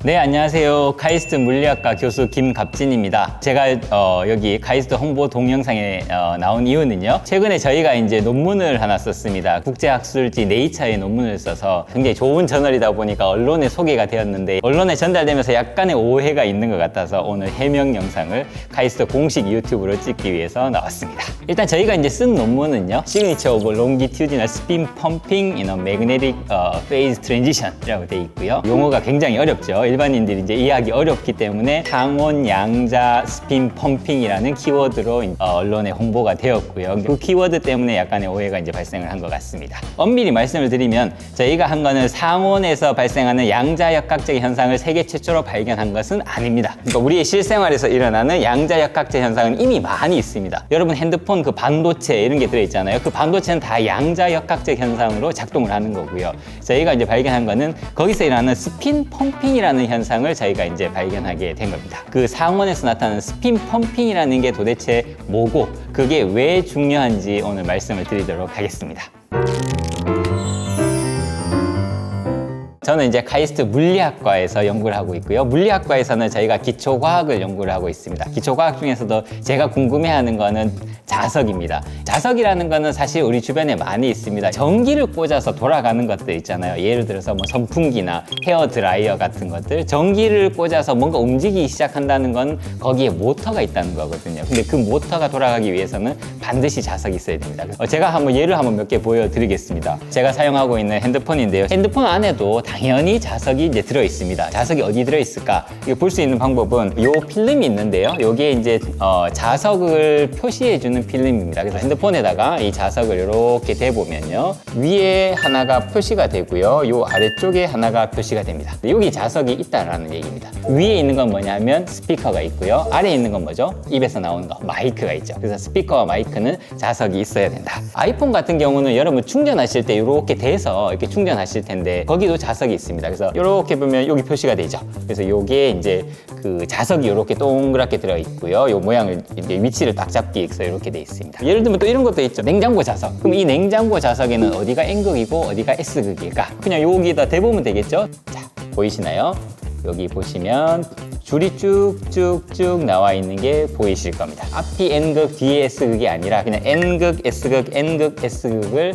네, 안녕하세요. 카이스트 물리학과 교수 김갑진입니다. 제가 여기 카이스트 홍보 동영상에 나온 이유는요. 최근에 저희가 이제 논문을 하나 썼습니다. 국제학술지 네이처의 논문을 써서 굉장히 좋은 저널이다 보니까 언론에 소개가 되었는데 언론에 전달되면서 약간의 오해가 있는 것 같아서 오늘 해명 영상을 카이스트 공식 유튜브로 찍기 위해서 나왔습니다. 일단 저희가 이제 쓴 논문은요. Signature of Longitudinal Spin Pumping in a Magnetic Phase Transition이라고 되어 있고요. 용어가 굉장히 어렵죠. 일반인들이 이제 이해하기 어렵기 때문에 상온 양자 스핀 펌핑이라는 키워드로 언론에 홍보가 되었고요. 그 키워드 때문에 약간의 오해가 이제 발생을 한 것 같습니다. 엄밀히 말씀을 드리면 저희가 한 거는 상온에서 발생하는 양자역학적 현상을 세계 최초로 발견한 것은 아닙니다. 그러니까 우리의 실생활에서 일어나는 양자역학적 현상은 이미 많이 있습니다. 여러분 핸드폰 그 반도체 이런 게 들어있잖아요. 그 반도체는 다 양자역학적 현상으로 작동을 하는 거고요. 저희가 이제 발견한 거는 거기서 일어나는 스핀 펌핑이라는 현상을 저희가 이제 발견하게 된 겁니다. 그 상온에서 나타나는 스핀 펌핑이라는 게 도대체 뭐고 그게 왜 중요한지 오늘 말씀을 드리도록 하겠습니다. 저는 이제 카이스트 물리학과에서 연구를 하고 있고요. 물리학과에서는 저희가 기초과학을 연구를 하고 있습니다. 기초과학 중에서도 제가 궁금해하는 거는 자석입니다. 자석이라는 거는 사실 우리 주변에 많이 있습니다. 전기를 꽂아서 돌아가는 것들 있잖아요. 예를 들어서 뭐 선풍기나 헤어 드라이어 같은 것들. 전기를 꽂아서 뭔가 움직이기 시작한다는 건 거기에 모터가 있다는 거거든요. 근데 그 모터가 돌아가기 위해서는 반드시 자석이 있어야 됩니다. 제가 예를 몇 개 보여드리겠습니다. 제가 사용하고 있는 핸드폰인데요. 핸드폰 안에도 당연히 자석이 이제 들어있습니다. 자석이 어디 들어있을까? 이거 볼 수 있는 방법은 요 필름이 있는데요. 요게 이제 자석을 표시해주는 필름입니다. 그래서 핸드폰에다가 이 자석을 이렇게 대보면요. 위에 하나가 표시가 되고요. 요 아래쪽에 하나가 표시가 됩니다. 여기 자석이 있다라는 얘기입니다. 위에 있는 건 뭐냐면 스피커가 있고요. 아래에 있는 건 뭐죠? 입에서 나오는 거, 마이크가 있죠. 그래서 스피커와 마이크는 자석이 있어야 된다. 아이폰 같은 경우는 여러분 충전하실 때 이렇게 대서 이렇게 충전하실 텐데 거기도 자석이 있습니다. 그래서 이렇게 보면 여기 표시가 되죠. 그래서 요게 이제 그 자석이 이렇게 동그랗게 들어 있고요. 요 모양을 이제 위치를 딱 잡기 위해서 이렇게 돼 있습니다. 예를 들면 또 이런 것도 있죠. 냉장고 자석. 그럼 이 냉장고 자석에는 어디가 N극이고 어디가 S극일까? 그냥 여기다 대보면 되겠죠? 자, 보이시나요? 여기 보시면 줄이 쭉쭉쭉 나와 있는 게 보이실 겁니다. 앞이 N극, 뒤에 S극이 아니라 그냥 N극, S극, N극, S극을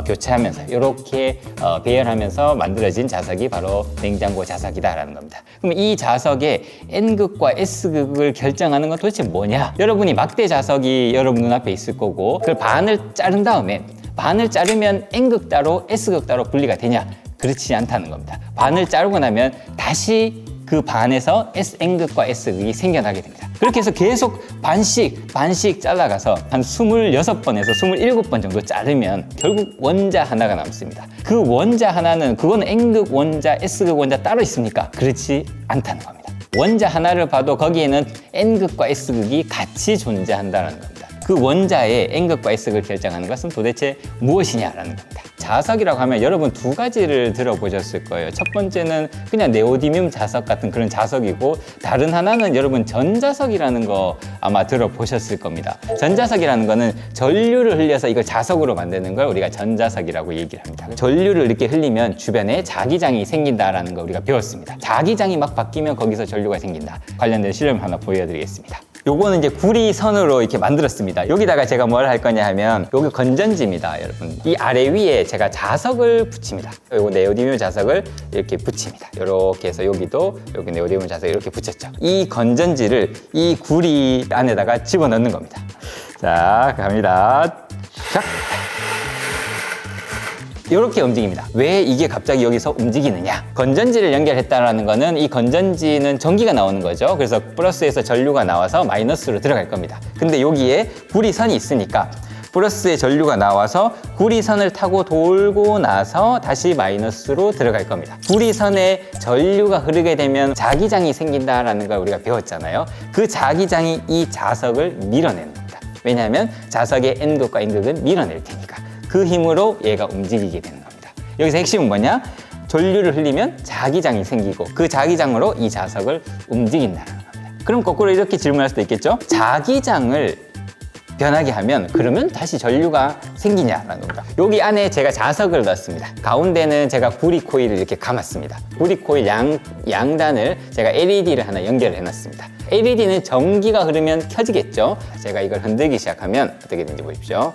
교체하면서 이렇게 배열하면서 만들어진 자석이 바로 냉장고 자석이다라는 겁니다. 그럼 이 자석의 N극과 S극을 결정하는 건 도대체 뭐냐? 여러분이 막대 자석이 여러분 눈앞에 있을 거고 그걸 반을 자른 다음에 반을 자르면 N극 따로 S극 따로 분리가 되냐? 그렇지 않다는 겁니다. 반을 자르고 나면 다시 그 반에서 N극과 S극이 생겨나게 됩니다. 그렇게 해서 계속 반씩 잘라가서 한 26번에서 27번 정도 자르면 결국 원자 하나가 남습니다. 그 원자 하나는 그건 N극 원자, S극 원자 따로 있습니까? 그렇지 않다는 겁니다. 원자 하나를 봐도 거기에는 N극과 S극이 같이 존재한다는 겁니다. 그 원자의 N극과 S극을 결정하는 것은 도대체 무엇이냐라는 겁니다. 자석이라고 하면 여러분 두 가지를 들어보셨을 거예요. 첫 번째는 그냥 네오디뮴 자석 같은 그런 자석이고 다른 하나는 여러분 전자석이라는 거 아마 들어보셨을 겁니다. 전자석이라는 거는 전류를 흘려서 이걸 자석으로 만드는 걸 우리가 전자석이라고 얘기를 합니다. 전류를 이렇게 흘리면 주변에 자기장이 생긴다라는 거 우리가 배웠습니다. 자기장이 막 바뀌면 거기서 전류가 생긴다. 관련된 실험 하나 보여드리겠습니다. 요거는 이제 구리선으로 이렇게 만들었습니다. 여기다가 제가 뭘 할 거냐 하면 요게 건전지입니다, 여러분. 이 아래 위에 제가 자석을 붙입니다. 요거 네오디뮴 자석을 이렇게 붙입니다. 이렇게 해서 여기도 여기 네오디뮴 자석 이렇게 붙였죠. 이 건전지를 이 구리 안에다가 집어넣는 겁니다. 자, 갑니다. 자. 이렇게 움직입니다. 왜 이게 갑자기 여기서 움직이느냐? 건전지를 연결했다는 거는 이 건전지는 전기가 나오는 거죠. 그래서 플러스에서 전류가 나와서 마이너스로 들어갈 겁니다. 근데 여기에 구리선이 있으니까 플러스의 전류가 나와서 구리선을 타고 돌고 나서 다시 마이너스로 들어갈 겁니다. 구리선에 전류가 흐르게 되면 자기장이 생긴다라는 걸 우리가 배웠잖아요. 그 자기장이 이 자석을 밀어내는 겁니다. 왜냐하면 자석의 N극과 N극은 밀어낼 테니까. 그 힘으로 얘가 움직이게 되는 겁니다. 여기서 핵심은 뭐냐? 전류를 흘리면 자기장이 생기고 그 자기장으로 이 자석을 움직인다는 겁니다. 그럼 거꾸로 이렇게 질문할 수도 있겠죠? 자기장을 변하게 하면 그러면 다시 전류가 생기냐라는 겁니다. 여기 안에 제가 자석을 넣었습니다. 가운데는 제가 구리 코일을 이렇게 감았습니다. 구리 코일 양단을 제가 LED를 하나 연결해 놨습니다. LED는 전기가 흐르면 켜지겠죠. 제가 이걸 흔들기 시작하면 어떻게 되는지 보십시오.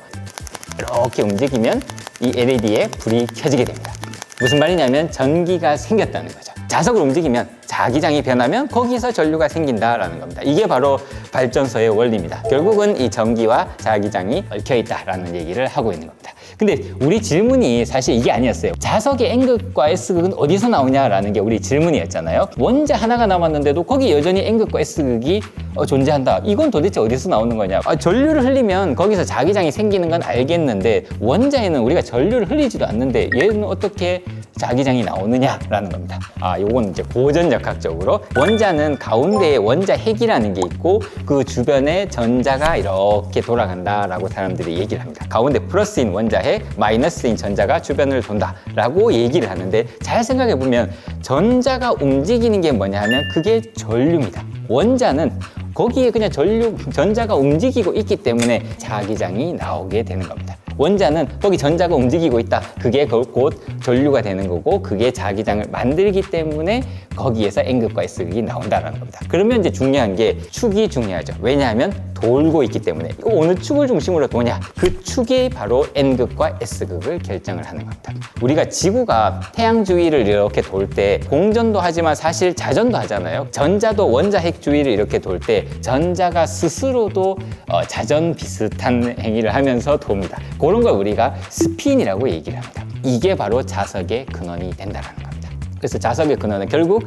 이렇게 움직이면 이 LED에 불이 켜지게 됩니다. 무슨 말이냐면 전기가 생겼다는 거죠. 자석을 움직이면 자기장이 변하면 거기서 전류가 생긴다라는 겁니다. 이게 바로 발전소의 원리입니다. 결국은 이 전기와 자기장이 얽혀 있다라는 얘기를 하고 있는 겁니다. 근데 우리 질문이 사실 이게 아니었어요. 자석의 N극과 S극은 어디서 나오냐라는 게 우리 질문이었잖아요. 원자 하나가 남았는데도 거기 여전히 N극과 S극이 존재한다. 이건 도대체 어디서 나오는 거냐? 전류를 흘리면 거기서 자기장이 생기는 건 알겠는데 원자에는 우리가 전류를 흘리지도 않는데 얘는 어떻게 자기장이 나오느냐라는 겁니다. 요건 이제 고전역학적으로 원자는 가운데에 원자 핵이라는 게 있고 그 주변에 전자가 이렇게 돌아간다라고 사람들이 얘기를 합니다. 가운데 플러스인 원자 핵, 마이너스인 전자가 주변을 돈다라고 얘기를 하는데 잘 생각해 보면 전자가 움직이는 게 뭐냐 하면 그게 전류입니다. 원자는 거기에 그냥 전자가 움직이고 있기 때문에 자기장이 나오게 되는 겁니다. 원자는 거기 전자가 움직이고 있다. 그게 곧 전류가 되는 거고 그게 자기장을 만들기 때문에 거기에서 N극과 S극이 나온다는 겁니다. 그러면 이제 중요한 게 축이 중요하죠. 왜냐하면 돌고 있기 때문에 어느 축을 중심으로 도냐? 그 축이 바로 N극과 S극을 결정을 하는 겁니다. 우리가 지구가 태양 주위를 이렇게 돌 때 공전도 하지만 사실 자전도 하잖아요. 전자도 원자 핵 주위를 이렇게 돌 때 전자가 스스로도 자전 비슷한 행위를 하면서 돕니다. 그런 걸 우리가 스핀이라고 얘기를 합니다. 이게 바로 자석의 근원이 된다는 겁니다. 그래서 자석의 근원은 결국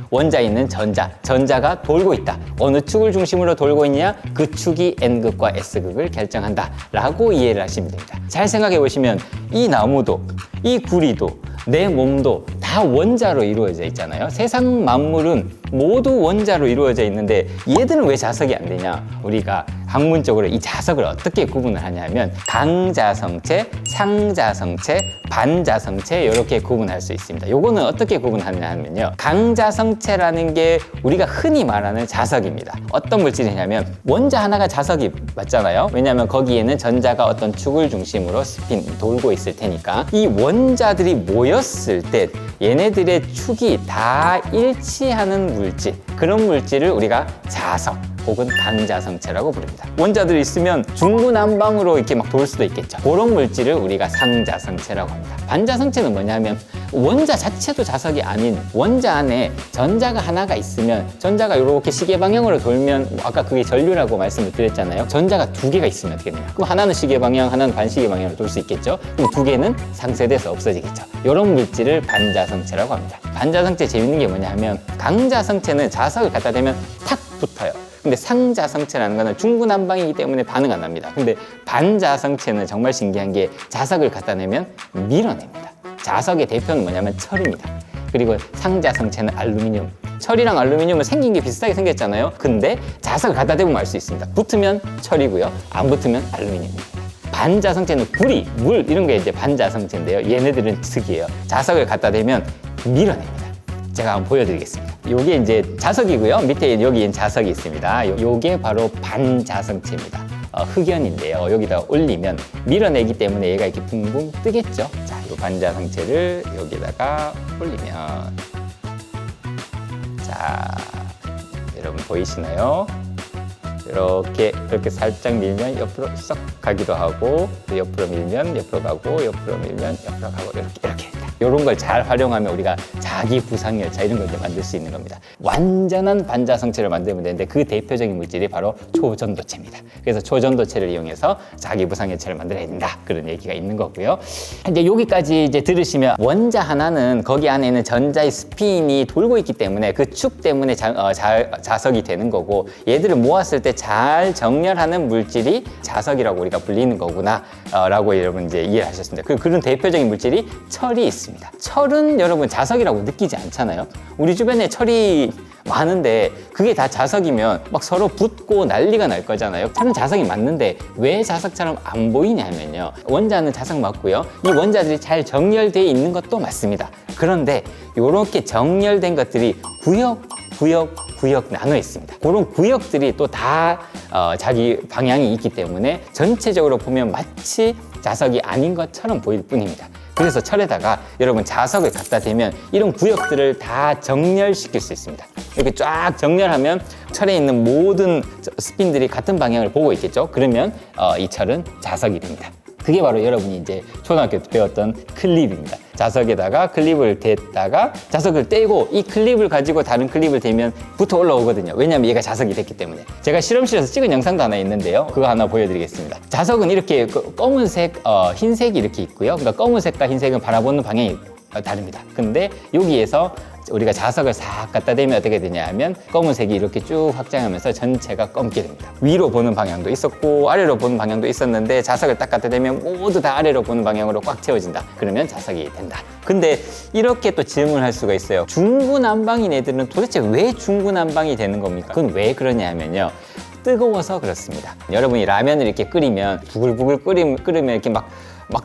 원자에 있는 전자가 돌고 있다. 어느 축을 중심으로 돌고 있냐? 그 축이 N극과 S극을 결정한다 라고 이해를 하시면 됩니다. 잘 생각해 보시면 이 나무도 이 구리도 내 몸도 다 원자로 이루어져 있잖아요. 세상 만물은 모두 원자로 이루어져 있는데 얘들은 왜 자석이 안 되냐? 우리가 학문적으로 이 자석을 어떻게 구분을 하냐면 강자성체, 상자성체, 반자성체 이렇게 구분할 수 있습니다. 요거는 어떻게 구분하냐면요. 강자성체라는 게 우리가 흔히 말하는 자석입니다. 어떤 물질이냐면 원자 하나가 자석이 맞잖아요. 왜냐하면 거기에는 전자가 어떤 축을 중심으로 스핀 돌고 있을 테니까 이 원자들이 모였을 때 얘네들의 축이 다 일치하는 물질, 그런 물질을 우리가 자석 혹은 강자성체라고 부릅니다. 원자들이 있으면 중구난방으로 이렇게 막 돌 수도 있겠죠. 그런 물질을 우리가 상자성체라고 합니다. 반자성체는 뭐냐면 원자 자체도 자석이 아닌 원자 안에 전자가 하나가 있으면 전자가 이렇게 시계 방향으로 돌면 아까 그게 전류라고 말씀을 드렸잖아요. 전자가 두 개가 있으면 어떻게 되냐? 그럼 하나는 시계 방향, 하나는 반시계 방향으로 돌 수 있겠죠. 그럼 두 개는 상쇄돼서 없어지겠죠. 이런 물질을 반자성체라고 합니다. 반자성체 재밌는 게 뭐냐 하면 강자성체는 자석을 갖다 대면 탁 붙어요. 근데 상자성체라는 거는 중구난방이기 때문에 반응 안 합니다. 근데 반자성체는 정말 신기한 게 자석을 갖다 내면 밀어냅니다. 자석의 대표는 뭐냐면 철입니다. 그리고 상자성체는 알루미늄. 철이랑 알루미늄은 생긴 게 비슷하게 생겼잖아요. 근데 자석을 갖다 대보면 알 수 있습니다. 붙으면 철이고요. 안 붙으면 알루미늄입니다. 반자성체는 구리, 물 이런 게 이제 반자성체인데요. 얘네들은 특이해요. 자석을 갖다 대면 밀어냅니다. 제가 한번 보여드리겠습니다. 요게 이제 자석이고요. 밑에 여기 자석이 있습니다. 요게 바로 반자성체입니다. 흑연인데요. 여기다 올리면 밀어내기 때문에 얘가 이렇게 붕붕 뜨겠죠. 자, 이 반자성체를 여기다가 올리면 자, 여러분 보이시나요? 이렇게 살짝 밀면 옆으로 쏙 가기도 하고 옆으로 밀면 옆으로 가고 옆으로 밀면 옆으로 가고 이렇게 이런 걸 잘 활용하면 우리가 자기 부상열차 이런 걸 이제 만들 수 있는 겁니다. 완전한 반자성체를 만들면 되는데 그 대표적인 물질이 바로 초전도체입니다. 그래서 초전도체를 이용해서 자기 부상열차를 만들어야 된다 그런 얘기가 있는 거고요. 이제 여기까지 이제 들으시면 원자 하나는 거기 안에 있는 전자의 스핀이 돌고 있기 때문에 그 축 때문에 자석이 되는 거고 얘들을 모았을 때 잘 정렬하는 물질이 자석이라고 우리가 불리는 거구나 라고 여러분 이제 이해를 하셨습니다. 그런 대표적인 물질이 철이 있습니다. 철은 여러분 자석이라고 느끼지 않잖아요. 우리 주변에 철이 많은데 그게 다 자석이면 막 서로 붙고 난리가 날 거잖아요. 철은 자석이 맞는데 왜 자석처럼 안 보이냐면요. 원자는 자석 맞고요. 이 원자들이 잘 정렬되어 있는 것도 맞습니다. 그런데 이렇게 정렬된 것들이 구역 구역 나눠 있습니다. 그런 구역들이 또 다 자기 방향이 있기 때문에 전체적으로 보면 마치 자석이 아닌 것처럼 보일 뿐입니다. 그래서 철에다가 여러분 자석을 갖다 대면 이런 구역들을 다 정렬시킬 수 있습니다. 이렇게 쫙 정렬하면 철에 있는 모든 스핀들이 같은 방향을 보고 있겠죠. 그러면 이 철은 자석이 됩니다. 그게 바로 여러분이 이제 초등학교 때 배웠던 클립입니다. 자석에다가 클립을 댔다가 자석을 떼고 이 클립을 가지고 다른 클립을 대면 붙어 올라오거든요. 왜냐하면 얘가 자석이 됐기 때문에. 제가 실험실에서 찍은 영상도 하나 있는데요. 그거 하나 보여드리겠습니다. 자석은 이렇게 검은색, 흰색이 이렇게 있고요. 그러니까 검은색과 흰색은 바라보는 방향이 다릅니다. 근데 여기에서 우리가 자석을 싹 갖다 대면 어떻게 되냐 하면 검은색이 이렇게 쭉 확장하면서 전체가 검게 됩니다. 위로 보는 방향도 있었고 아래로 보는 방향도 있었는데 자석을 딱 갖다 대면 모두 다 아래로 보는 방향으로 꽉 채워진다. 그러면 자석이 된다. 근데 이렇게 또 질문할 수가 있어요. 중구난방인 애들은 도대체 왜 중구난방이 되는 겁니까? 그건 왜 그러냐 하면요. 뜨거워서 그렇습니다. 여러분이 라면을 이렇게 끓이면 부글부글 끓으면 이렇게 막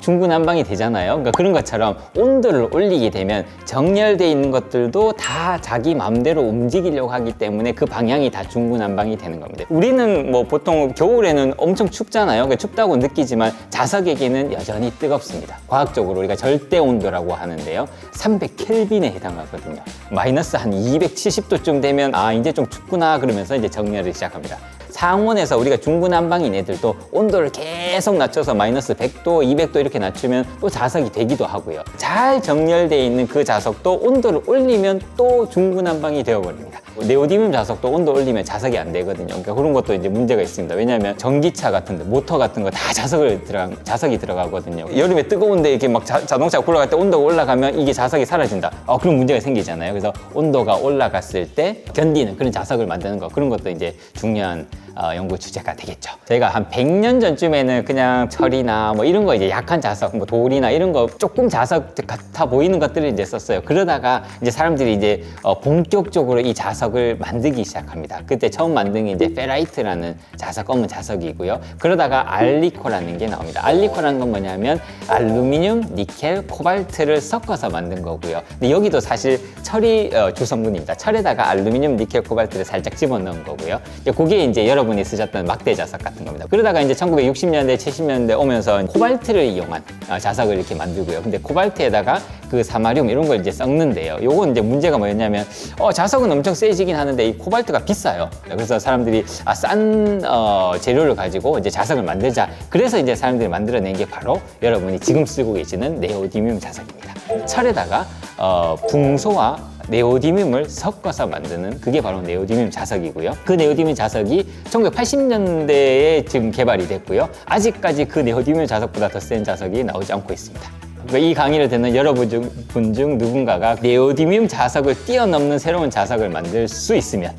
중구난방이 되잖아요. 그러니까 그런 것처럼 온도를 올리게 되면 정렬되어 있는 것들도 다 자기 마음대로 움직이려고 하기 때문에 그 방향이 다 중구난방이 되는 겁니다. 우리는 뭐 보통 겨울에는 엄청 춥잖아요. 그러니까 춥다고 느끼지만 자석에게는 여전히 뜨겁습니다. 과학적으로 우리가 절대 온도라고 하는데요. 300켈빈에 해당하거든요. 마이너스 한 270도쯤 되면 아 이제 좀 춥구나 그러면서 이제 정렬을 시작합니다. 상온에서 우리가 중구난방인 애들도 온도를 계속 낮춰서 마이너스 100도, 200도 이렇게 낮추면 또 자석이 되기도 하고요. 잘 정렬되어 있는 그 자석도 온도를 올리면 또 중구난방이 되어버립니다. 네오디뮴 자석도 온도 올리면 자석이 안 되거든요. 그러니까 그런 것도 이제 문제가 있습니다. 왜냐하면 전기차 같은 데, 모터 같은 거 다 자석이 들어가거든요. 여름에 뜨거운데 이렇게 막 자동차가 굴러갈 때 온도가 올라가면 이게 자석이 사라진다. 그런 문제가 생기잖아요. 그래서 온도가 올라갔을 때 견디는 그런 자석을 만드는 거, 그런 것도 이제 중요한 연구 주제가 되겠죠. 저희가 한 100년 전쯤에는 그냥 철이나 뭐 이런 거 이제 약한 자석, 뭐 돌이나 이런 거 조금 자석 같아 보이는 것들을 이제 썼어요. 그러다가 이제 사람들이 이제 본격적으로 이 자석을 만들기 시작합니다. 그때 처음 만든 게 이제 페라이트라는 자석, 검은 자석이고요. 그러다가 알리코라는 게 나옵니다. 알리코라는 건 뭐냐면 알루미늄, 니켈, 코발트를 섞어서 만든 거고요. 근데 여기도 사실 철이 주성분입니다. 철에다가 알루미늄, 니켈, 코발트를 살짝 집어넣은 거고요. 그게 이제 여러분이 쓰셨던 막대 자석 같은 겁니다. 그러다가 이제 1960년대, 70년대 오면서 코발트를 이용한 자석을 이렇게 만들고요. 근데 코발트에다가 그 사마륨 이런 걸 이제 섞는데요. 요건 이제 문제가 뭐였냐면 자석은 엄청 세지긴 하는데 이 코발트가 비싸요. 그래서 사람들이 싼 재료를 가지고 이제 자석을 만들자. 그래서 이제 사람들이 만들어낸 게 바로 여러분이 지금 쓰고 계시는 네오디뮴 자석입니다. 철에다가 붕소와 네오디뮴을 섞어서 만드는 그게 바로 네오디뮴 자석이고요. 그 네오디뮴 자석이 1980년대에 지금 개발이 됐고요. 아직까지 그 네오디뮴 자석보다 더 센 자석이 나오지 않고 있습니다. 그러니까 이 강의를 듣는 여러분 중 누군가가 네오디뮴 자석을 뛰어넘는 새로운 자석을 만들 수 있으면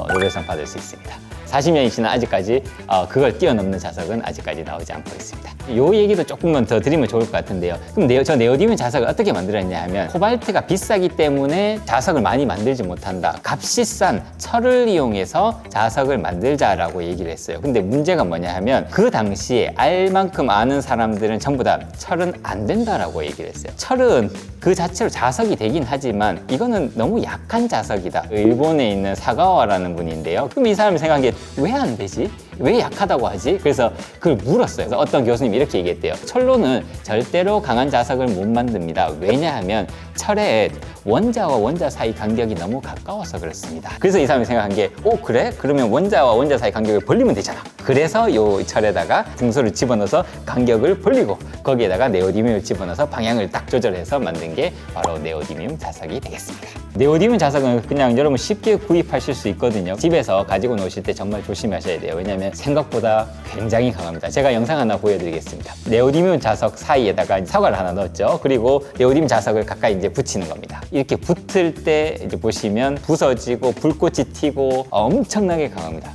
노벨상 받을 수 있습니다. 40년이 지나 아직까지 그걸 뛰어넘는 자석은 아직까지 나오지 않고 있습니다. 이 얘기도 조금만 더 드리면 좋을 것 같은데요. 그럼 저 네오디뮴 자석을 어떻게 만들었냐 하면 코발트가 비싸기 때문에 자석을 많이 만들지 못한다. 값이 싼 철을 이용해서 자석을 만들자라고 얘기를 했어요. 근데 문제가 뭐냐 하면 그 당시에 알 만큼 아는 사람들은 전부 다 철은 안 된다라고 얘기를 했어요. 철은 그 자체로 자석이 되긴 하지만 이거는 너무 약한 자석이다. 일본에 있는 사가와라는 분인데요. 그럼 이 사람이 생각한 게 왜 안 되지? 왜 약하다고 하지? 그래서 그걸 물었어요. 그래서 어떤 교수님이 이렇게 얘기했대요. 철로는 절대로 강한 자석을 못 만듭니다. 왜냐하면 철에 원자와 원자 사이 간격이 너무 가까워서 그렇습니다. 그래서 이 사람이 생각한 게 그래? 그러면 원자와 원자 사이 간격을 벌리면 되잖아. 그래서 이 철에다가 붕소를 집어넣어서 간격을 벌리고 거기에다가 네오디뮴을 집어넣어서 방향을 딱 조절해서 만든 게 바로 네오디뮴 자석이 되겠습니다. 네오디뮴 자석은 그냥 여러분 쉽게 구입하실 수 있거든요. 집에서 가지고 노실 때 정말 조심하셔야 돼요. 왜냐하면 생각보다 굉장히 강합니다. 제가 영상 하나 보여드리겠습니다. 네오디뮴 자석 사이에다가 사과를 하나 넣었죠. 그리고 네오디뮴 자석을 가까이 이제 붙이는 겁니다. 이렇게 붙을 때 이제 보시면 부서지고 불꽃이 튀고 엄청나게 강합니다.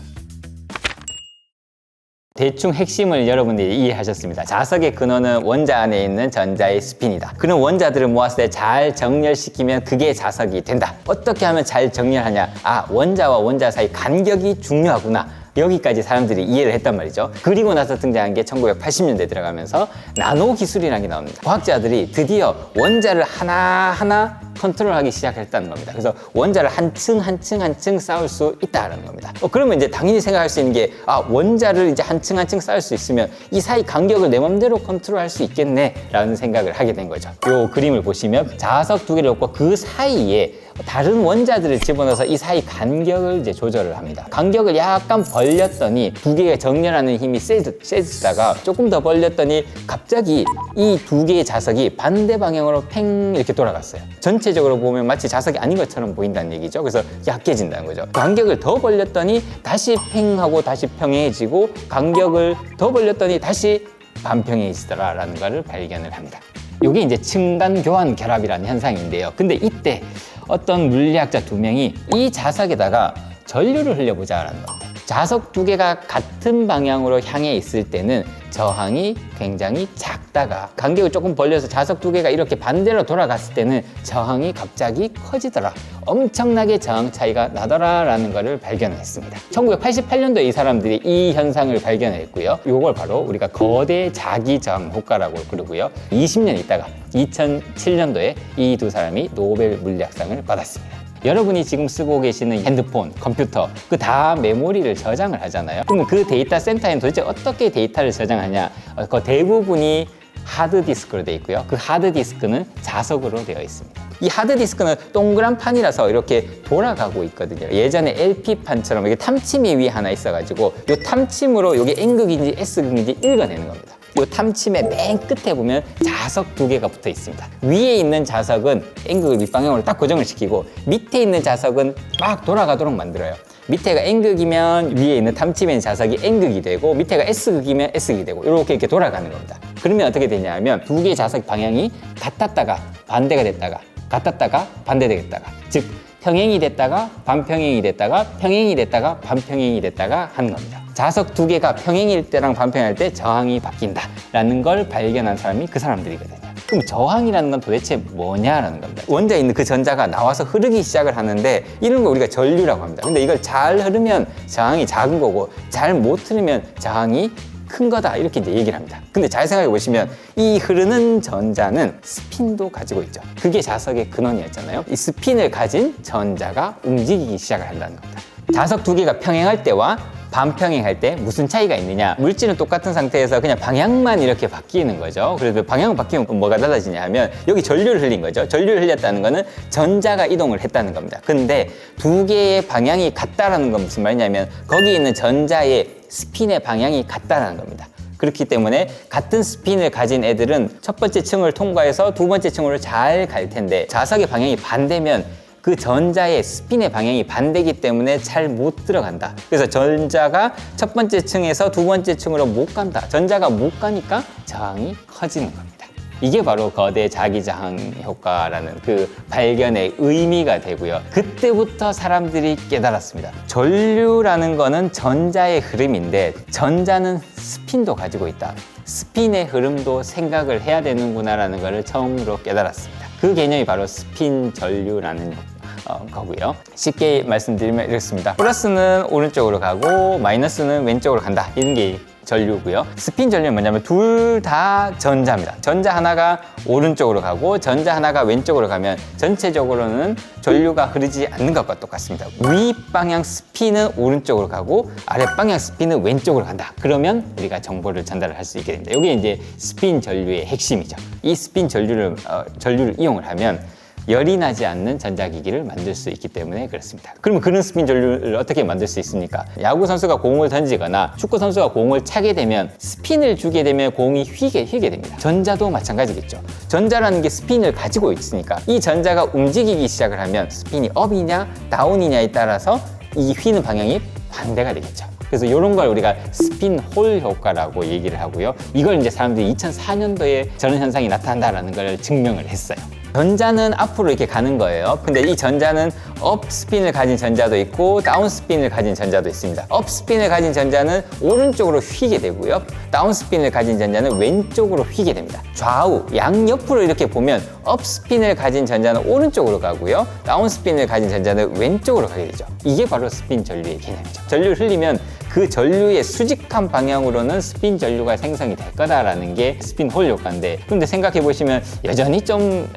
대충 핵심을 여러분들이 이해하셨습니다. 자석의 근원은 원자 안에 있는 전자의 스핀이다. 그런 원자들을 모았을 때 잘 정렬시키면 그게 자석이 된다. 어떻게 하면 잘 정렬하냐? 원자와 원자 사이 간격이 중요하구나. 여기까지 사람들이 이해를 했단 말이죠. 그리고 나서 등장한 게 1980년대 들어가면서 나노 기술이라는 게 나옵니다. 과학자들이 드디어 원자를 하나하나 컨트롤하기 시작했다는 겁니다. 그래서 원자를 한 층 쌓을 수 있다는 겁니다. 그러면 이제 당연히 생각할 수 있는 게 원자를 이제 한 층 쌓을 수 있으면 이 사이 간격을 내 맘대로 컨트롤할 수 있겠네라는 생각을 하게 된 거죠. 이 그림을 보시면 자석 두 개를 놓고 그 사이에 다른 원자들을 집어넣어서 이 사이 간격을 이제 조절을 합니다. 간격을 약간 벌렸더니 두 개가 정렬하는 힘이 세지다가 조금 더 벌렸더니 갑자기 이 두 개의 자석이 반대 방향으로 팽 이렇게 돌아갔어요. 전체적으로 보면 마치 자석이 아닌 것처럼 보인다는 얘기죠. 그래서 약해진다는 거죠. 간격을 더 벌렸더니 다시 팽하고 다시 평행해지고 간격을 더 벌렸더니 다시 반평행해지더라라는 것을 발견을 합니다. 이게 이제 층간 교환 결합이라는 현상인데요. 근데 이때 어떤 물리학자 두 명이 이 자석에다가 전류를 흘려보자라는 겁니다. 자석 두 개가 같은 방향으로 향해 있을 때는 저항이 굉장히 작다가 간격을 조금 벌려서 자석 두 개가 이렇게 반대로 돌아갔을 때는 저항이 갑자기 커지더라. 엄청나게 저항 차이가 나더라라는 것을 발견했습니다. 1988년도에 이 사람들이 이 현상을 발견했고요. 이걸 바로 우리가 거대 자기 저항 효과라고 그러고요. 20년 있다가 2007년도에 이 두 사람이 노벨 물리학상을 받았습니다. 여러분이 지금 쓰고 계시는 핸드폰, 컴퓨터 그 다 메모리를 저장을 하잖아요. 그러면 그 데이터 센터에는 도대체 어떻게 데이터를 저장하냐? 그 대부분이 하드디스크로 되어 있고요. 그 하드디스크는 자석으로 되어 있습니다. 이 하드디스크는 동그란 판이라서 이렇게 돌아가고 있거든요. 예전에 LP판처럼 이게 탐침이 위에 하나 있어가지고 이 탐침으로 이게 N극인지 S극인지 읽어내는 겁니다. 이 탐침의 맨 끝에 보면 자석 두 개가 붙어 있습니다. 위에 있는 자석은 N극을 윗방향으로 딱 고정을 시키고 밑에 있는 자석은 막 돌아가도록 만들어요. 밑에가 N극이면 위에 있는 탐침의 자석이 N극이 되고 밑에가 S극이면 S극이 되고 이렇게 돌아가는 겁니다. 그러면 어떻게 되냐 하면 두 개의 자석 방향이 같았다가 반대가 됐다가 같았다가 반대되겠다가 즉 평행이 됐다가 반평행이 됐다가 평행이 됐다가 반평행이 됐다가 하는 겁니다. 자석 두 개가 평행일 때랑 반평행할 때 저항이 바뀐다라는 걸 발견한 사람이 그 사람들이거든요. 그럼 저항이라는 건 도대체 뭐냐라는 겁니다. 원자에 있는 그 전자가 나와서 흐르기 시작을 하는데 이런 거 우리가 전류라고 합니다. 근데 이걸 잘 흐르면 저항이 작은 거고 잘 못 흐르면 저항이 큰 거다 이렇게 이제 얘기를 합니다. 근데 잘 생각해 보시면 이 흐르는 전자는 스핀도 가지고 있죠. 그게 자석의 근원이었잖아요. 이 스핀을 가진 전자가 움직이기 시작을 한다는 겁니다. 자석 두 개가 평행할 때와 반평행할 때 무슨 차이가 있느냐? 물질은 똑같은 상태에서 그냥 방향만 이렇게 바뀌는 거죠. 그래서 방향 바뀌면 뭐가 달라지냐 하면 여기 전류를 흘린 거죠. 전류를 흘렸다는 거는 전자가 이동을 했다는 겁니다. 근데 두 개의 방향이 같다라는 건 무슨 말이냐면 거기 있는 전자의 스핀의 방향이 같다라는 겁니다. 그렇기 때문에 같은 스핀을 가진 애들은 첫 번째 층을 통과해서 두 번째 층으로 잘 갈 텐데 자석의 방향이 반대면 그 전자의 스핀의 방향이 반대이기 때문에 잘 못 들어간다. 그래서 전자가 첫 번째 층에서 두 번째 층으로 못 간다. 전자가 못 가니까 저항이 커지는 겁니다. 이게 바로 거대 자기저항 효과라는 그 발견의 의미가 되고요. 그때부터 사람들이 깨달았습니다. 전류라는 거는 전자의 흐름인데 전자는 스핀도 가지고 있다. 스핀의 흐름도 생각을 해야 되는구나라는 것을 처음으로 깨달았습니다. 그 개념이 바로 스핀 전류라는 거고요. 쉽게 말씀드리면 이렇습니다. 플러스는 오른쪽으로 가고 마이너스는 왼쪽으로 간다. 이런 게 전류고요. 스핀 전류는 뭐냐면 둘 다 전자입니다. 전자 하나가 오른쪽으로 가고 전자 하나가 왼쪽으로 가면 전체적으로는 전류가 흐르지 않는 것과 똑같습니다. 위 방향 스핀은 오른쪽으로 가고 아래 방향 스핀은 왼쪽으로 간다. 그러면 우리가 정보를 전달을 할 수 있게 됩니다. 이게 이제 스핀 전류의 핵심이죠. 이 스핀 전류를 이용을 하면 열이 나지 않는 전자기기를 만들 수 있기 때문에 그렇습니다. 그러면 그런 스핀 전류를 어떻게 만들 수 있습니까? 야구 선수가 공을 던지거나 축구 선수가 공을 차게 되면 스핀을 주게 되면 공이 휘게 됩니다. 전자도 마찬가지겠죠. 전자라는 게 스핀을 가지고 있으니까 이 전자가 움직이기 시작을 하면 스핀이 업이냐 다운이냐에 따라서 이 휘는 방향이 반대가 되겠죠. 그래서 이런 걸 우리가 스핀 홀 효과라고 얘기를 하고요. 이걸 이제 사람들이 2004년도에 저런 현상이 나타난다는 걸 증명을 했어요. 전자는 앞으로 이렇게 가는 거예요. 근데 이 전자는 업 스핀을 가진 전자도 있고 다운 스핀을 가진 전자도 있습니다. 업 스핀을 가진 전자는 오른쪽으로 휘게 되고요. 다운 스핀을 가진 전자는 왼쪽으로 휘게 됩니다. 좌우 양옆으로 이렇게 보면 업 스핀을 가진 전자는 오른쪽으로 가고요. 다운 스핀을 가진 전자는 왼쪽으로 가게 되죠. 이게 바로 스핀 전류의 개념이죠. 전류를 흘리면 그 전류의 수직한 방향으로는 스핀 전류가 생성이 될 거다라는 게 스핀 홀 효과인데, 근데 생각해 보시면 여전히 좀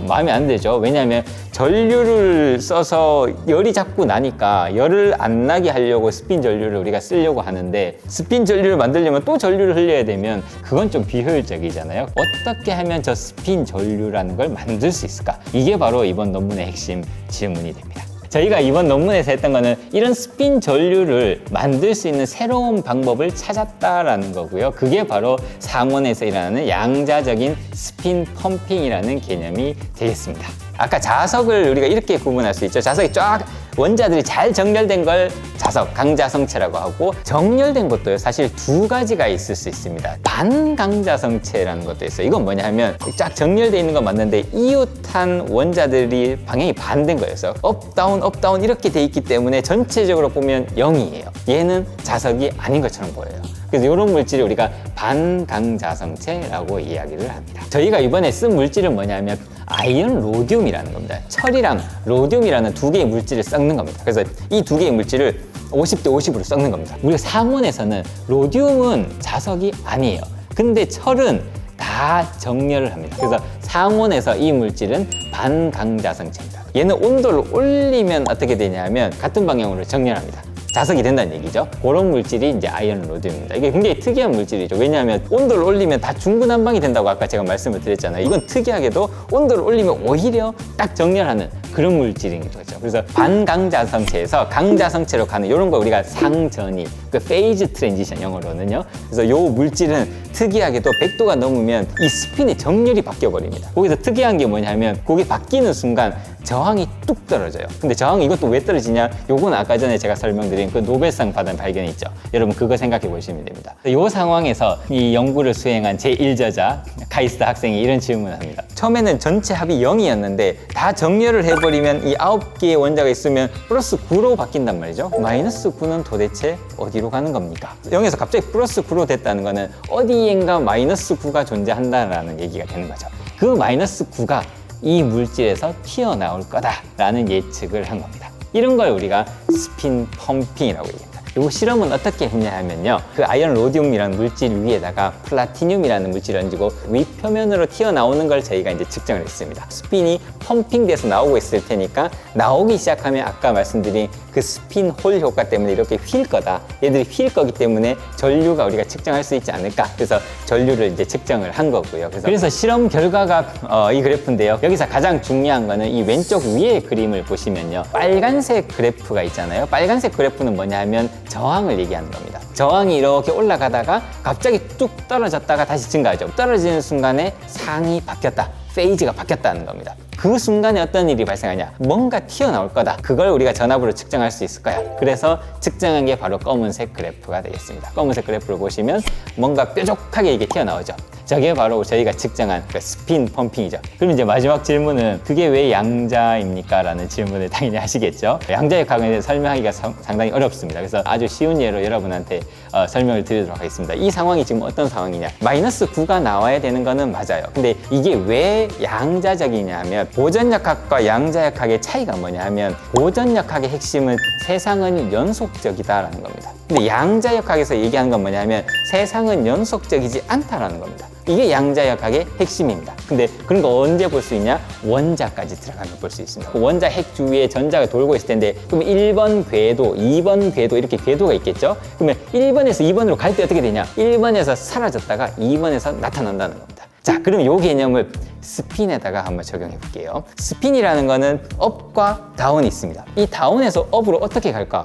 마음에 안 들죠. 왜냐하면 전류를 써서 열이 자꾸 나니까 열을 안 나게 하려고 스핀 전류를 우리가 쓰려고 하는데, 스핀 전류를 만들려면 또 전류를 흘려야 되면 그건 좀 비효율적이잖아요. 어떻게 하면 저 스핀 전류라는 걸 만들 수 있을까? 이게 바로 이번 논문의 핵심 질문이 됩니다. 저희가 이번 논문에서 했던 거는 이런 스핀 전류를 만들 수 있는 새로운 방법을 찾았다라는 거고요. 그게 바로 상온에서 일어나는 양자적인 스핀 펌핑이라는 개념이 되겠습니다. 아까 자석을 우리가 이렇게 구분할 수 있죠. 자석이 쫙 원자들이 잘 정렬된 걸 자석, 강자성체라고 하고, 정렬된 것도요, 사실 두 가지가 있을 수 있습니다. 반강자성체라는 것도 있어요. 이건 뭐냐 하면 쫙 정렬되어 있는 건 맞는데 이웃한 원자들이 방향이 반대인 거였어요. 업, 다운 이렇게 돼 있기 때문에 전체적으로 보면 0이에요. 얘는 자석이 아닌 것처럼 보여요. 그래서 이런 물질을 우리가 반강자성체라고 이야기를 합니다. 저희가 이번에 쓴 물질은 뭐냐면 아이언 로듐이라는 겁니다. 철이랑 로듐이라는 두 개의 물질을 섞는 겁니다. 그래서 이 두 개의 물질을 50대 50으로 섞는 겁니다. 우리가 상온에서는 로듐은 자석이 아니에요. 근데 철은 다 정렬을 합니다. 그래서 상온에서 이 물질은 반강자성체입니다. 얘는 온도를 올리면 어떻게 되냐면 같은 방향으로 정렬합니다. 자석이 된다는 얘기죠. 그런 물질이 이제 아이언 로듐입니다. 이게 굉장히 특이한 물질이죠. 왜냐하면 온도를 올리면 다 중구난방이 된다고 아까 제가 말씀을 드렸잖아요. 이건 특이하게도 온도를 올리면 오히려 딱 정렬하는 그런 물질인 거죠. 그래서 반강자성체에서 강자성체로 가는 이런 걸 우리가 상전이, 그 페이즈 트랜지션 영어로는요. 그래서 이 물질은 특이하게도 100도가 넘으면 이 스핀의 정렬이 바뀌어 버립니다. 거기서 특이한 게 뭐냐면 거기 바뀌는 순간 저항이 뚝 떨어져요. 근데 저항이 이것도 왜 떨어지냐? 요건 아까 전에 제가 설명드린 그 노벨상 받은 발견이 있죠. 여러분 그거 생각해 보시면 됩니다. 이 상황에서 이 연구를 수행한 제1저자 카이스트 학생이 이런 질문을 합니다. 처음에는 전체 합이 0이었는데 다 정렬을 해버리면 이 9개의 원자가 있으면 플러스 9로 바뀐단 말이죠. 마이너스 9는 도대체 어디로 가는 겁니까? 0에서 갑자기 플러스 9로 됐다는 거는 어디엔가 마이너스 9가 존재한다라는 얘기가 되는 거죠. 그 마이너스 9가 이 물질에서 튀어나올 거다라는 예측을 한 겁니다. 이런 걸 우리가 스핀 펌핑이라고 얘기합니다. 이 실험은 어떻게 했냐 하면요, 그 아이언 로듐이라는 물질 위에다가 플라티늄이라는 물질을 얹고 윗표면으로 튀어나오는 걸 저희가 이제 측정을 했습니다. 스핀이 펌핑돼서 나오고 있을 테니까 나오기 시작하면 아까 말씀드린 그 스핀 홀 효과 때문에 이렇게 휠 거다. 얘들이 휠 거기 때문에 전류가 우리가 측정할 수 있지 않을까. 그래서 전류를 이제 측정을 한 거고요. 그래서 실험 결과가 이 그래프인데요. 여기서 가장 중요한 거는 이 왼쪽 위에 그림을 보시면요, 빨간색 그래프가 있잖아요. 빨간색 그래프는 뭐냐 하면 저항을 얘기하는 겁니다. 저항이 이렇게 올라가다가 갑자기 뚝 떨어졌다가 다시 증가하죠. 떨어지는 순간에 상이 바뀌었다. 페이즈가 바뀌었다는 겁니다. 그 순간에 어떤 일이 발생하냐? 뭔가 튀어나올 거다. 그걸 우리가 전압으로 측정할 수 있을 거야. 그래서 측정한 게 바로 검은색 그래프가 되겠습니다. 검은색 그래프를 보시면 뭔가 뾰족하게 이게 튀어나오죠. 저게 바로 저희가 측정한 그 스핀 펌핑이죠. 그럼 이제 마지막 질문은 그게 왜 양자입니까? 라는 질문을 당연히 하시겠죠. 양자역학에 대해서 설명하기가 상당히 어렵습니다. 그래서 아주 쉬운 예로 여러분한테 설명을 드리도록 하겠습니다. 이 상황이 지금 어떤 상황이냐? 마이너스 9가 나와야 되는 거는 맞아요. 근데 이게 왜 양자적이냐 하면 고전역학과 양자역학의 차이가 뭐냐 하면 고전역학의 핵심은 세상은 연속적이다라는 겁니다. 근데 양자역학에서 얘기하는 건 뭐냐 하면 세상은 연속적이지 않다라는 겁니다. 이게 양자역학의 핵심입니다. 근데 그런 거 언제 볼 수 있냐? 원자까지 들어가면 볼 수 있습니다. 원자 핵 주위에 전자가 돌고 있을 텐데, 그러면 1번 궤도, 2번 궤도 이렇게 궤도가 있겠죠? 그러면 1번에서 2번으로 갈 때 어떻게 되냐? 1번에서 사라졌다가 2번에서 나타난다는 겁니다. 자, 그럼 이 개념을 스핀에다가 한번 적용해 볼게요. 스핀이라는 거는 업과 다운이 있습니다. 이 다운에서 업으로 어떻게 갈까?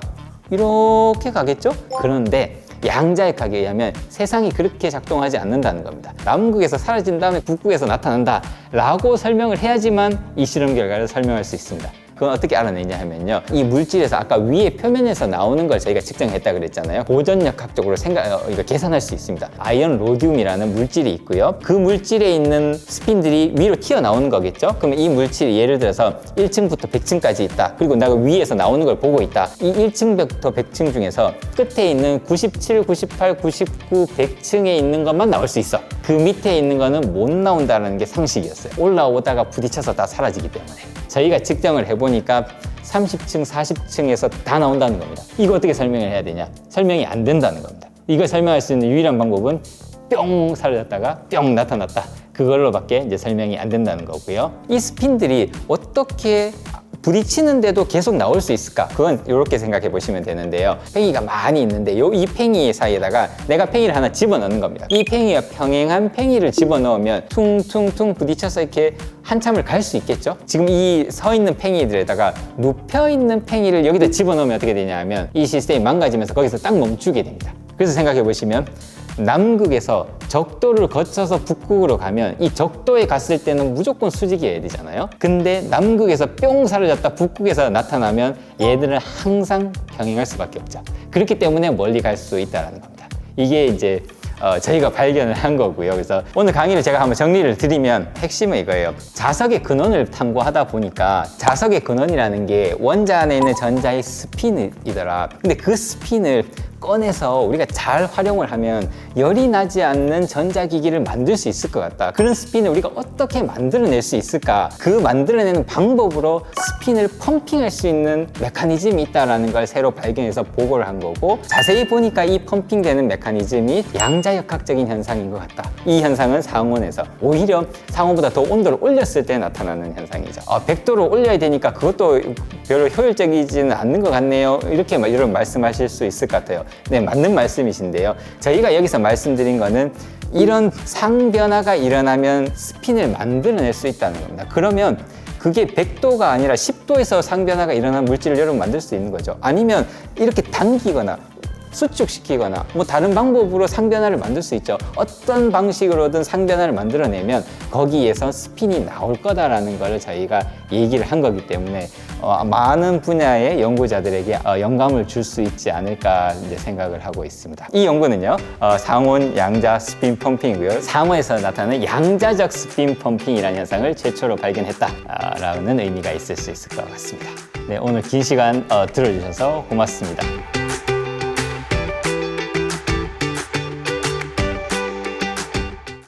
이렇게 가겠죠? 그런데 양자역학에 의하면 세상이 그렇게 작동하지 않는다는 겁니다. 남극에서 사라진 다음에 북극에서 나타난다 라고 설명을 해야지만 이 실험 결과를 설명할 수 있습니다. 그건 어떻게 알아내냐 하면요, 이 물질에서 아까 위에 표면에서 나오는 걸 저희가 측정했다 그랬잖아요. 고전역학적으로 이거 계산할 수 있습니다. 아이언 로듐이라는 물질이 있고요. 그 물질에 있는 스핀들이 위로 튀어나오는 거겠죠. 그러면 이 물질이 예를 들어서 1층부터 100층까지 있다. 그리고 내가 위에서 나오는 걸 보고 있다. 이 1층부터 100층 중에서 끝에 있는 97, 98, 99, 100층에 있는 것만 나올 수 있어. 그 밑에 있는 거는 못 나온다는 게 상식이었어요. 올라오다가 부딪혀서 다 사라지기 때문에. 저희가 측정을 해보니까 30층, 40층에서 다 나온다는 겁니다. 이거 어떻게 설명을 해야 되냐? 설명이 안 된다는 겁니다. 이걸 설명할 수 있는 유일한 방법은 뿅 사라졌다가 뿅 나타났다. 그걸로밖에 이제 설명이 안 된다는 거고요. 이 스핀들이 어떻게 부딪히는데도 계속 나올 수 있을까? 그건 이렇게 생각해 보시면 되는데요. 팽이가 많이 있는데 이 팽이 사이에다가 내가 팽이를 하나 집어넣는 겁니다. 이 팽이가 평행한 팽이를 집어넣으면 퉁퉁퉁 부딪혀서 이렇게 한참을 갈 수 있겠죠? 지금 이 서 있는 팽이들에다가 눕혀 있는 팽이를 여기다 집어넣으면 어떻게 되냐 하면 이 시스템이 망가지면서 거기서 딱 멈추게 됩니다. 그래서 생각해 보시면 남극에서 적도를 거쳐서 북극으로 가면 이 적도에 갔을 때는 무조건 수직이어야 되잖아요. 근데 남극에서 뿅 사라졌다 북극에서 나타나면 얘들은 항상 평행할 수밖에 없죠. 그렇기 때문에 멀리 갈 수 있다는 겁니다. 이게 이제 저희가 발견을 한 거고요. 그래서 오늘 강의를 제가 한번 정리를 드리면 핵심은 이거예요. 자석의 근원을 탐구하다 보니까 자석의 근원이라는 게 원자 안에 있는 전자의 스핀이더라. 근데 그 스핀을 꺼내서 우리가 잘 활용을 하면 열이 나지 않는 전자기기를 만들 수 있을 것 같다. 그런 스핀을 우리가 어떻게 만들어낼 수 있을까? 그 만들어내는 방법으로 스핀을 펌핑할 수 있는 메커니즘이 있다는 걸 새로 발견해서 보고를 한 거고, 자세히 보니까 이 펌핑되는 메커니즘이 양자역학적인 현상인 것 같다. 이 현상은 상온에서 오히려 상온보다 더 온도를 올렸을 때 나타나는 현상이죠. 100도로 올려야 되니까 그것도 별로 효율적이지는 않는 것 같네요. 이렇게 이런 말씀하실 수 있을 것 같아요. 네, 맞는 말씀이신데요. 저희가 여기서 말씀드린 거는 이런 상변화가 일어나면 스핀을 만들어낼 수 있다는 겁니다. 그러면 그게 100도가 아니라 10도에서 상변화가 일어난 물질을 여러분 만들 수 있는 거죠. 아니면 이렇게 당기거나 수축시키거나 뭐 다른 방법으로 상변화를 만들 수 있죠. 어떤 방식으로든 상변화를 만들어내면 거기에서 스핀이 나올 거다라는 걸 저희가 얘기를 한 거기 때문에 많은 분야의 연구자들에게 영감을 줄 수 있지 않을까 이제 생각을 하고 있습니다. 이 연구는요, 상온 양자 스핀 펌핑이고요. 상온에서 나타나는 양자적 스핀 펌핑이라는 현상을 최초로 발견했다라는 의미가 있을 수 있을 것 같습니다. 네, 오늘 긴 시간 들어주셔서 고맙습니다.